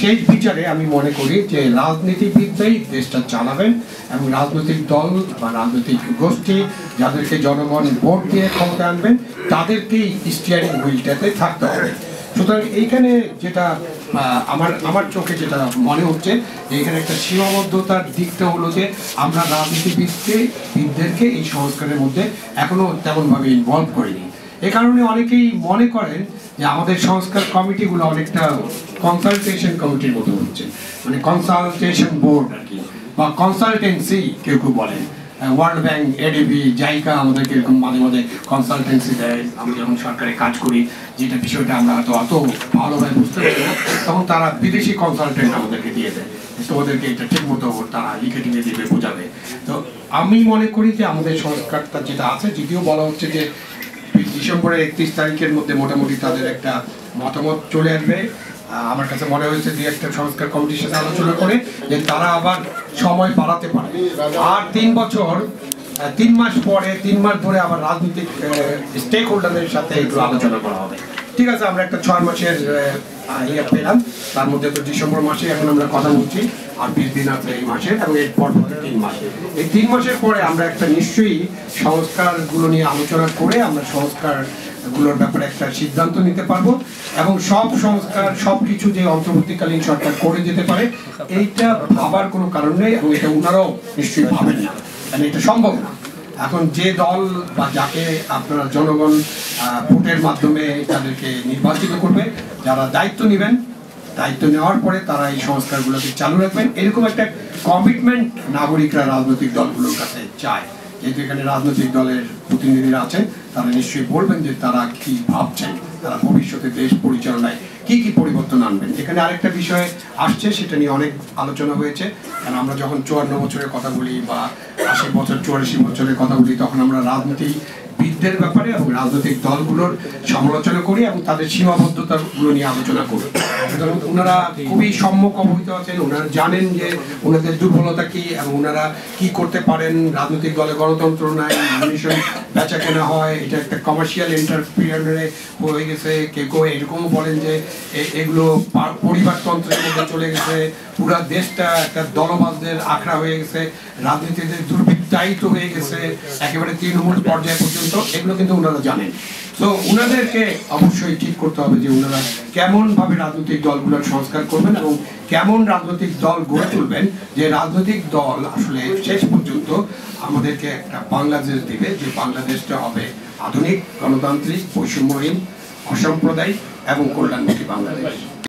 সেই বিচারে আমি মনে করি যে রাজনীতিবিদরাই দেশটা চালাবেন এবং রাজনৈতিক দল বা রাজনৈতিক গোষ্ঠী যাদেরকে জনগণ ভোট দিয়ে ক্ষমতা আনবেন তাদেরকেই স্টিয়ারিং হুইলটাতে থাকতে হবে। সুতরাং এইখানে যেটা আমার চোখে যেটা মনে হচ্ছে এইখানে একটা সীমাবদ্ধতার দিকটা হলো যে আমরা রাজনীতিবিদদেরকে এই সংস্কারের মধ্যে এখনো তেমনভাবে ইনভলভ করিনি। এ কারণে অনেকেই মনে করেন যে আমাদের সংস্কার কমিটিগুলো অনেকটা কনসালটেশন কমিটির মতো হচ্ছে, মানে কনসালটেশন বোর্ড আর কি, বা কনসালটেন্সি কেউ কেউ বলেন। ওয়ার্ল্ড ব্যাংক, এডিবি, জাইকা আমাদেরকে এরকম মাঝে মাঝে কনসালটেন্সি দেয়। আমরা যখন সরকারে কাজ করি, যেটা বিষয়টা আমরা হয়তো অত ভালোভাবে বুঝতে পারি না, তখন তারা বিদেশি কনসালটেন্ট আমাদেরকে দিয়ে দেয়, তোমাদেরকে এটা ঠিক মতো তারা লিখে টিখে দেবে, বোঝাবে। তো আমি মনে করি যে আমাদের সংস্কারটা যেটা আছে, যদিও বলা হচ্ছে যে ডিসেম্বরের 31 তারিখের মধ্যে মোটামুটি তাদের একটা মতামত চলে আসবে। আমার কাছে মনে হয়েছে যে একটা সংস্কার কমিটির সাথে আলোচনা করে যে তারা আবার সময় বাড়াতে পারে, আর 3 বছর 3 মাস পরে 3 মাস ধরে আবার রাজনৈতিক স্টেক হোল্ডারদের সাথে একটু আলোচনা করা হবে। ঠিক আছে, আমরা একটা 6 মাসের ইয়ে পেলাম, তার মধ্যে তো ডিসেম্বর মাসে এখন আমরা কথা বলছি, আর 20 দিন আছে এই মাসে, এবং এর পর 3 মাস। এই 3 মাসের পরে আমরা একটা নিশ্চয়ই সংস্কারগুলো নিয়ে আলোচনা করে আমরা সংস্কারগুলোর ব্যাপারে একটা সিদ্ধান্ত নিতে পারবো, এবং সব সংস্কার সব কিছু যে অন্তর্বর্তীকালীন সরকার করে যেতে পারে এইটা ভাবার কোনো কারণ নেই, এবং এটা ওনারাও নিশ্চয়ই ভাবেন না, কারণ এটা সম্ভব না। এখন যে দল বা যাকে আপনারা জনগণ ভোটের মাধ্যমে তাদেরকে নির্বাচিত করবে, যারা দায়িত্ব নেবেন, দায়িত্ব নেওয়ার পরে তারা এই সংস্কারগুলোকে চালু রাখবেন, এরকম একটা কমিটমেন্ট নাগরিকরা রাজনৈতিক দলগুলোর কাছে চায়। যেহেতু এখানে রাজনৈতিক দলের প্রতিনিধিরা আছেন, তারা নিশ্চয়ই বলবেন যে তারা কি ভাবছেন, তারা ভবিষ্যতে দেশ পরিচালনায় কি কি পরিবর্তন আনবেন। এখানে আরেকটা বিষয় আসছে, সেটা নিয়ে অনেক আলোচনা হয়েছে, কারণ আমরা যখন 54 বছরের কথা বলি বা 80 বছর 84 বছরের কথা বলি, তখন আমরা রাজনীতিবিদদের ব্যাপারে এবং রাজনৈতিক দলগুলোর সমালোচনা করি এবং তাদের সীমাবদ্ধতাগুলো নিয়ে আলোচনা করি। সুতরাং ওনারা খুবই সম্যক অবহিত আছেন, ওনারা জানেন যে ওনাদের দুর্বলতা কি এবং ওনারা কি করতে পারেন। রাজনৈতিক দলে গণতন্ত্র নাই, মিশন বেচা কেনা হয়, এটা একটা কমার্শিয়াল এন্টারপ্রিনারে হয়ে গেছে। কেউ কেউ এরকমও বলেন যে এগুলো পরিবারতন্ত্রের মধ্যে চলে গেছে, পুরা দেশটা একটা দলবাজদের আখড়া হয়ে গেছে, রাজনীতিতে দুর্বৃত্তায়িত হয়ে গেছে একেবারে তৃণমূল পর্যায় পর্যন্ত। এগুলো কিন্তু ওনারা জানেন। তো ওনাদেরকে অবশ্যই ঠিক করতে হবে যে ওনারা কেমনভাবে রাজনৈতিক দলগুলোর সংস্কার করবেন এবং কেমন রাজনৈতিক দল গড়ে তুলবেন, যে রাজনৈতিক দল আসলে শেষ পর্যন্ত আমাদেরকে একটা বাংলাদেশ দিবে, যে বাংলাদেশটা হবে আধুনিক, গণতান্ত্রিক, বৈষম্যহীন, অসাম্প্রদায়িক এবং কল্যাণমুখী বাংলাদেশ।